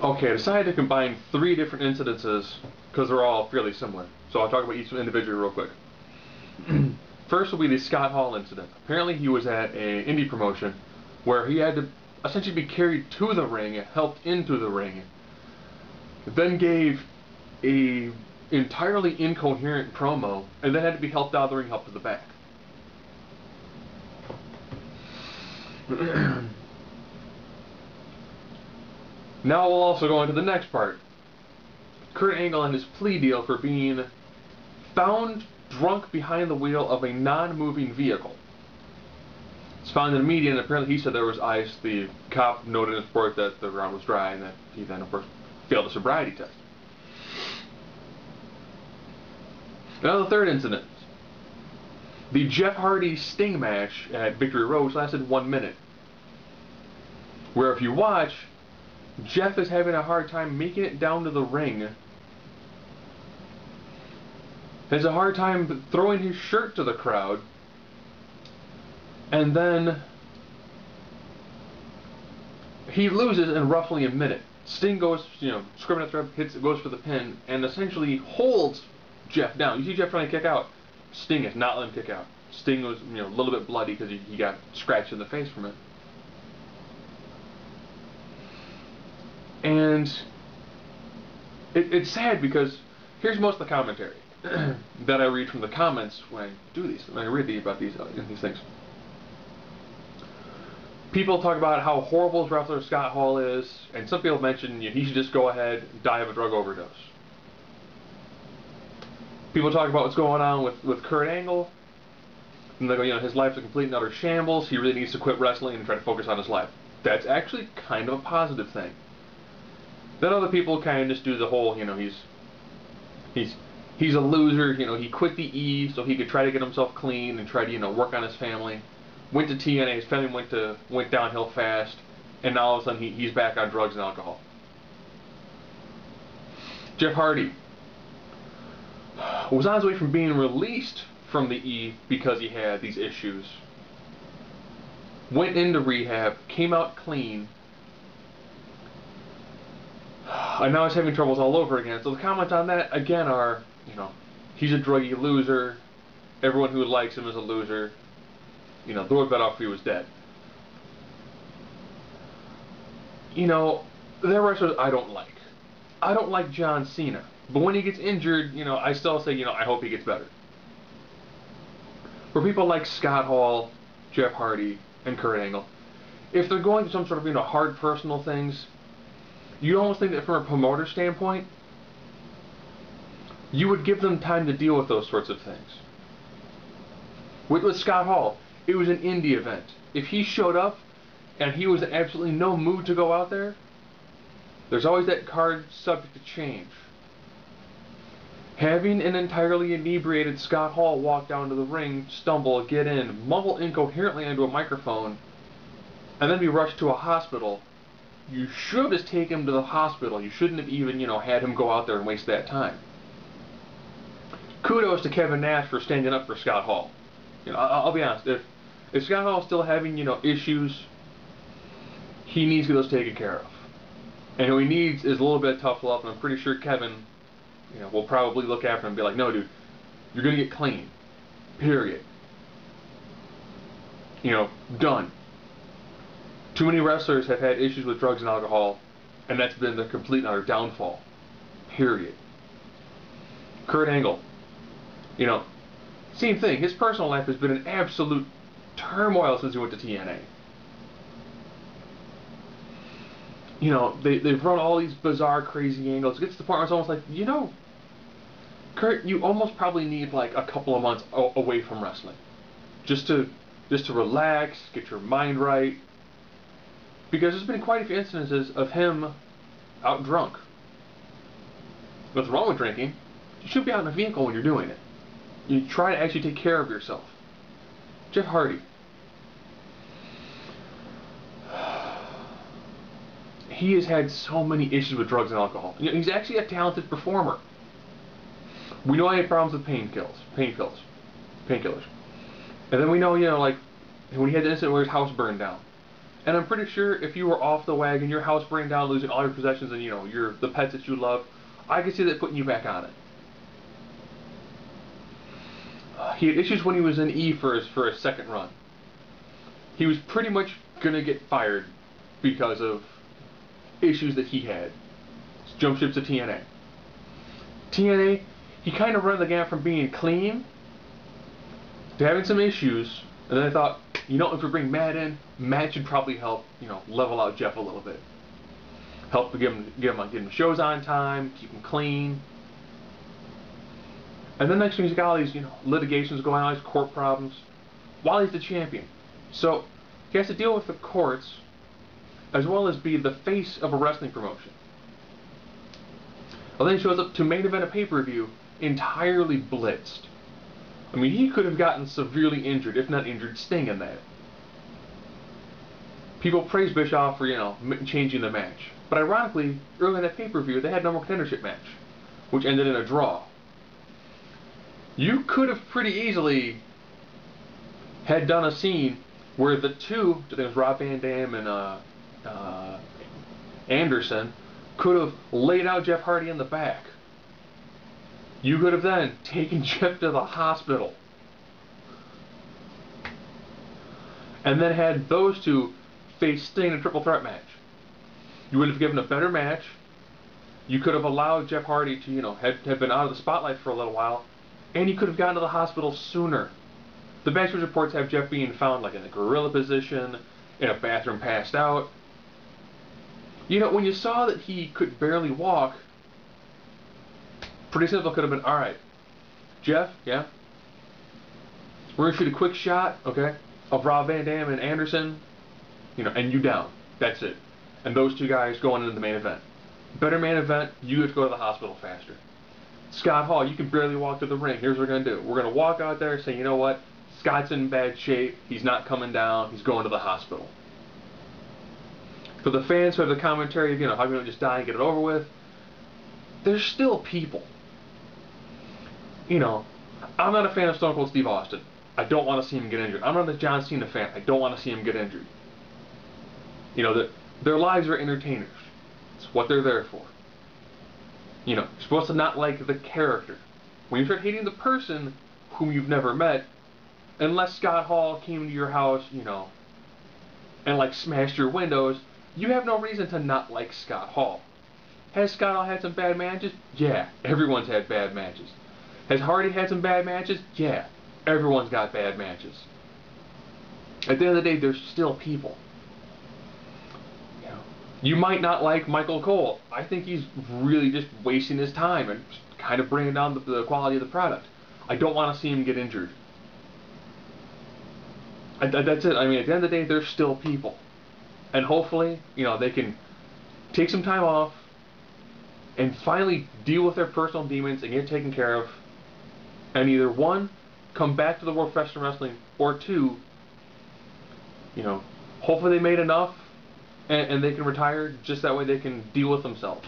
Okay, I decided to combine three different incidences because they're all fairly similar. So I'll talk about each individually real quick. First will be the Scott Hall incident. Apparently he was at an indie promotion where he had to essentially be carried to the ring, helped into the ring, then gave a entirely incoherent promo, and then had to be helped out of the ring, helped to the back. Now we'll also go into the next part. Kurt Angle and his plea deal for being found drunk behind the wheel of a non-moving vehicle. It's found in the media, and apparently he said there was ice. The cop noted in his report that the ground was dry, and that he then, of course, failed a sobriety test. Now the third incident. The Jeff Hardy Sting match at Victory Road lasted 1 minute. Where if you watch, Jeff is having a hard time making it down to the ring. Has a hard time throwing his shirt to the crowd. And then he loses in roughly a minute. Sting goes, scrubbing at the ref, goes for the pin, and essentially holds Jeff down. You see Jeff trying to kick out. Sting is not letting him kick out. Sting was, a little bit bloody because he got scratched in the face from it. And it's sad because here's most of the commentary that I read from the comments when I do these, when I read about these things. People talk about how horrible his wrestler Scott Hall is, and some people mention he should just go ahead and die of a drug overdose. People talk about what's going on with Kurt Angle, and they go, his life's a complete and utter shambles. He really needs to quit wrestling and try to focus on his life. That's actually kind of a positive thing. Then other people kind of just do the whole, he's a loser. He quit the E so he could try to get himself clean and try to work on his family. Went to TNA, his family went downhill fast, and now all of a sudden he's back on drugs and alcohol. Jeff Hardy was on his way from being released from the E because he had these issues. Went into rehab, came out clean, and now he's having troubles all over again. So the comments on that again are, he's a druggy loser. Everyone who likes him is a loser. They would bet off if he was dead. There are wrestlers I don't like. I don't like John Cena. But when he gets injured, I still say, I hope he gets better. For people like Scott Hall, Jeff Hardy, and Kurt Angle, if they're going through some sort of, hard personal things, you almost think that from a promoter standpoint, you would give them time to deal with those sorts of things. With Scott Hall, it was an indie event. If he showed up and he was in absolutely no mood to go out there, there's always that card subject to change. Having an entirely inebriated Scott Hall walk down to the ring, stumble, get in, mumble incoherently into a microphone, and then be rushed to a hospital, you should just take him to the hospital. You shouldn't have even, had him go out there and waste that time. Kudos to Kevin Nash for standing up for Scott Hall. I'll be honest, if Scott Hall's still having, issues, he needs to get those taken care of. And what he needs is a little bit of tough love, and I'm pretty sure Kevin, will probably look after him and be like, no, dude, you're going to get clean. Period. Done. Too many wrestlers have had issues with drugs and alcohol, and that's been their complete and utter downfall. Period. Kurt Angle. Same thing. His personal life has been an absolute turmoil since he went to TNA. They've run all these bizarre, crazy angles. It gets to the point where it's almost like, Kurt, you almost probably need like a couple of months away from wrestling. Just to relax, get your mind right. Because there's been quite a few instances of him out drunk. What's wrong with drinking? You should be out in a vehicle when you're doing it. You try to actually take care of yourself. Jeff Hardy. He has had so many issues with drugs and alcohol. He's actually a talented performer. We know he had problems with painkillers. And then we know, like when he had the incident where his house burned down. And I'm pretty sure if you were off the wagon, your house burned down, losing all your possessions and the pets that you love, I could see that putting you back on it. He had issues when he was in E for his second run. He was pretty much gonna get fired because of issues that he had. Jump ships to TNA. TNA, he kind of ran the gamut from being clean to having some issues, and then I thought, if we bring Matt in, Matt should probably help, level out Jeff a little bit. Help to give him shows on time, keep him clean. And then next thing he's got all these, litigations going on, these court problems, while he's the champion. So he has to deal with the courts, as well as be the face of a wrestling promotion. Well, then he shows up to main event a pay-per-view entirely blitzed. I mean, he could have gotten severely injured, if not injured Sting in that. People praise Bischoff for, changing the match. But ironically, early in that pay-per-view, they had no more contendership match, which ended in a draw. You could have pretty easily had done a scene where the two, I think it was Rob Van Dam and Anderson, could have laid out Jeff Hardy in the back. You could have then taken Jeff to the hospital. And then had those two face Sting in a triple threat match. You would have given a better match. You could have allowed Jeff Hardy to, have been out of the spotlight for a little while. And you could have gotten to the hospital sooner. The backstage reports have Jeff being found like in a gorilla position, in a bathroom passed out. When you saw that he could barely walk, pretty simple could have been, alright, Jeff, yeah? We're going to shoot a quick shot, okay, of Rob Van Dam and Anderson, and you down. That's it. And those two guys going into the main event. Better main event, you have to go to the hospital faster. Scott Hall, you can barely walk to the ring. Here's what we're going to do. We're going to walk out there and say, you know what? Scott's in bad shape. He's not coming down. He's going to the hospital. For the fans who have the commentary of, how can we just die and get it over with? There's still people. I'm not a fan of Stone Cold Steve Austin. I don't want to see him get injured. I'm not a John Cena fan. I don't want to see him get injured. Their lives are entertainers. It's what they're there for. You're supposed to not like the character. When you start hating the person whom you've never met, unless Scott Hall came to your house, and smashed your windows, you have no reason to not like Scott Hall. Has Scott Hall had some bad matches? Yeah, everyone's had bad matches. Has Hardy had some bad matches? Yeah, everyone's got bad matches. At the end of the day, there's still people. You might not like Michael Cole. I think he's really just wasting his time and kind of bringing down the quality of the product. I don't want to see him get injured. That's it. I mean, at the end of the day, there's still people. And hopefully, they can take some time off and finally deal with their personal demons and get taken care of. And either one, come back to the World Professional Wrestling, or two, hopefully they made enough and they can retire, just that way they can deal with themselves.